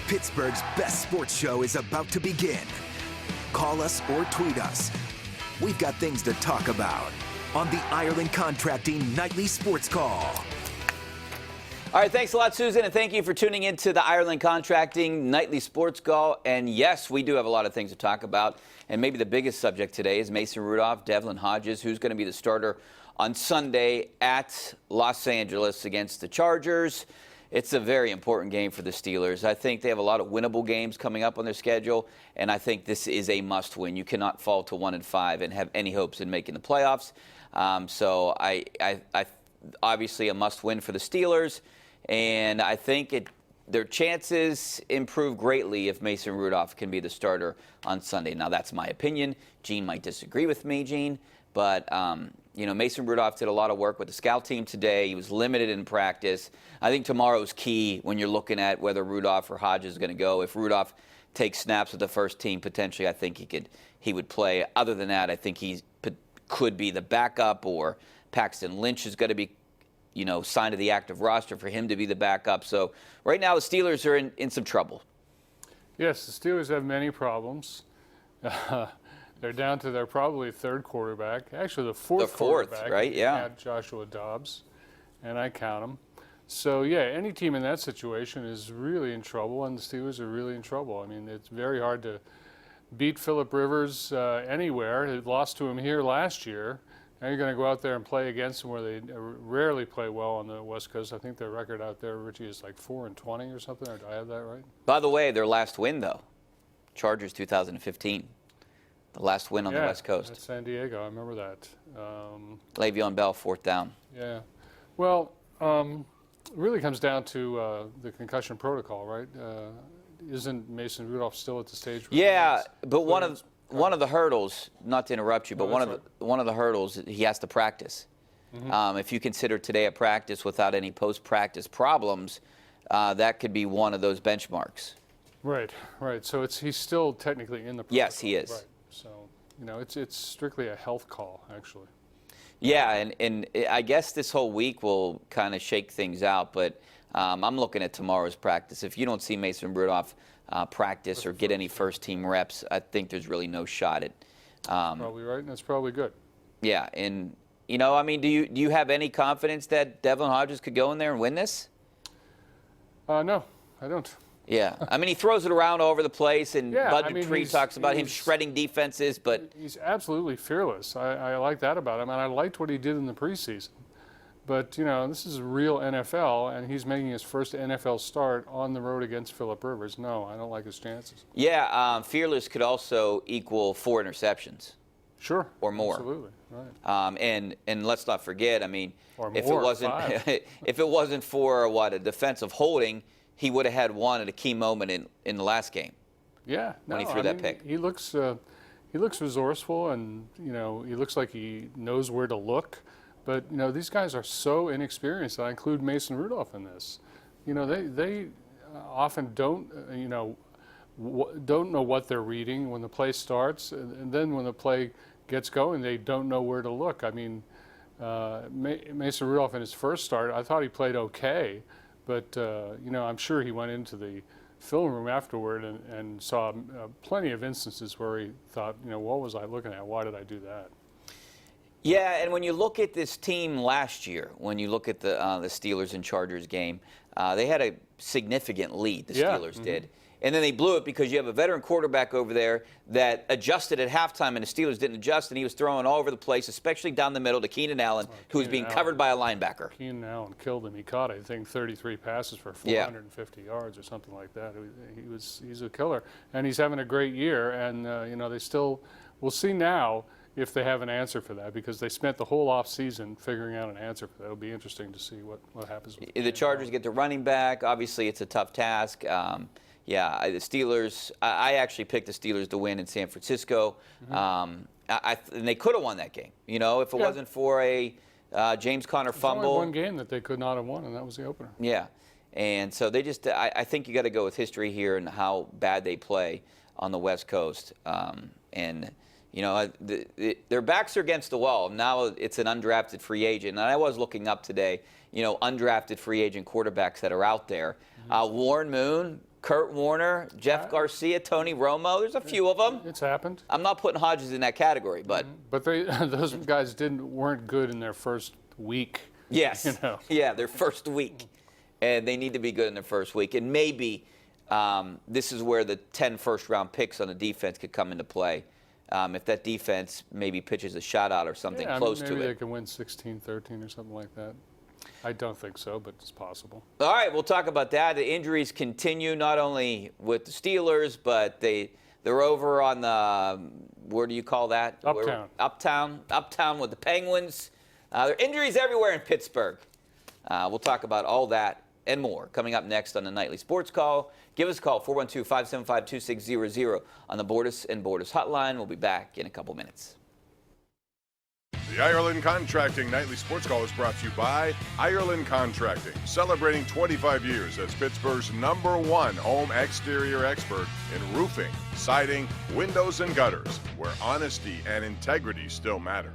Pittsburgh's best sports show is about to begin. Call us or tweet us. We've got things to talk about on the Ireland Contracting Nightly Sports Call. All right, thanks a lot, Susan, and thank you for tuning in to the Ireland Contracting Nightly Sports Call. And yes, we do have a lot of things to talk about. And maybe the biggest subject today is Mason Rudolph, Devlin Hodges, who's going to be the starter on Sunday at Los Angeles against the Chargers. It's a very important game for the Steelers. I think they have a lot of winnable games coming up on their schedule, and I think this is a must-win. You cannot fall to 1-5 and have any hopes in making the playoffs. So I obviously a must-win for the Steelers, and I think their chances improve greatly if Mason Rudolph can be the starter on Sunday. Now, that's my opinion. Gene might disagree with me, Gene, but Mason Rudolph did a lot of work with the scout team today. He was limited in practice. I think tomorrow's key when you're looking at whether Rudolph or Hodges is going to go. If Rudolph takes snaps with the first team, potentially I think he would play. Other than that, I think he could be the backup, or Paxton Lynch is going to be signed to the active roster for him to be the backup. So right now the Steelers are in some trouble. Yes, the Steelers have many problems. They're down to their probably third quarterback. Actually, the fourth quarterback. Right? Yeah. At Joshua Dobbs, and I count him. So, yeah, any team in that situation is really in trouble, and the Steelers are really in trouble. I mean, it's very hard to beat Phillip Rivers anywhere. They lost to him here last year. Now you're going to go out there and play against them where they rarely play well on the West Coast. I think their record out there, Richie, is like 4-20 or something. Or do I have that right? By the way, their last win, though, Chargers 2015. The last win on the West Coast. At San Diego, I remember that. Le'Veon Bell, fourth down. Yeah. Well, it really comes down to the concussion protocol, right? Isn't Mason Rudolph still at the stage? Yeah, but one of the hurdles, not to interrupt you, but one of the hurdles, he has to practice. Mm-hmm. If you consider today a practice without any post-practice problems, that could be one of those benchmarks. Right. So he's still technically in the protocol. Yes, he is. Right. So, it's strictly a health call, actually. Yeah, and I guess this whole week will kind of shake things out, but I'm looking at tomorrow's practice. If you don't see Mason Rudolph practice or get any first-team reps, I think there's really no shot at. Probably right, and that's probably good. Yeah, and, do you have any confidence that Devlin Hodges could go in there and win this? No, I don't. Yeah, he throws it around all over the place, and Bud Dupree talks about him shredding defenses, but he's absolutely fearless. I like that about him, and I liked what he did in the preseason. But, this is real NFL, and he's making his first NFL start on the road against Phillip Rivers. No, I don't like his chances. Yeah, fearless could also equal 4 interceptions. Sure. Or more. Absolutely, right. And let's not forget, if it wasn't for a defensive holding, he would have had one at a key moment in the last game. Yeah, when he threw that pick. He looks resourceful, and he looks like he knows where to look. But these guys are so inexperienced. I include Mason Rudolph in this. They often don't know what they're reading when the play starts, and then when the play gets going, they don't know where to look. Mason Rudolph in his first start, I thought he played okay. But, I'm sure he went into the film room afterward and saw plenty of instances where he thought, what was I looking at? Why did I do that? Yeah, and when you look at this team last year, when you look at the Steelers and Chargers game, they had a significant lead, the Steelers did. And then they blew it because you have a veteran quarterback over there that adjusted at halftime, and the Steelers didn't adjust, and he was throwing all over the place, especially down the middle to Keenan Allen, who was being covered by a linebacker. Keenan Allen killed him. He caught, I think, 33 passes for 450 yards or something like that. He's a killer, and he's having a great year. And we'll see now if they have an answer for that, because they spent the whole offseason figuring out an answer for that. It'll be interesting to see what happens. The Chargers get the running back. Obviously, it's a tough task. The Steelers, I actually picked the Steelers to win in San Francisco. Mm-hmm. And they could have won that game, if it wasn't for a James Conner fumble. There's only one game that they could not have won, and that was the opener. Yeah. And so I think you got to go with history here and how bad they play on the West Coast. Their backs are against the wall. Now it's an undrafted free agent. And I was looking up today, undrafted free agent quarterbacks that are out there. Warren Moon, Kurt Warner, Jeff Garcia, Tony Romo. There's a few of them. It's happened. I'm not putting Hodges in that category, but those guys weren't good in their first week. Yes. Yeah, their first week, and they need to be good in their first week. And maybe this is where the 10 first-round picks on the defense could come into play. If that defense maybe pitches a shutout or something close to it. Maybe they can win 16-13 or something like that. I don't think so, but it's possible. All right, we'll talk about that. The injuries continue, not only with the Steelers, but they're over on the, where do you call that? Uptown with the Penguins. There are injuries everywhere in Pittsburgh. We'll talk about all that and more coming up next on the Nightly Sports Call. Give us a call, 412-575-2600 on the Bordas and Bordas hotline. We'll be back in a couple minutes. The Ireland Contracting Nightly Sports Call is brought to you by Ireland Contracting, celebrating 25 years as Pittsburgh's #1 home exterior expert in roofing, siding, windows, and gutters, where honesty and integrity still matter.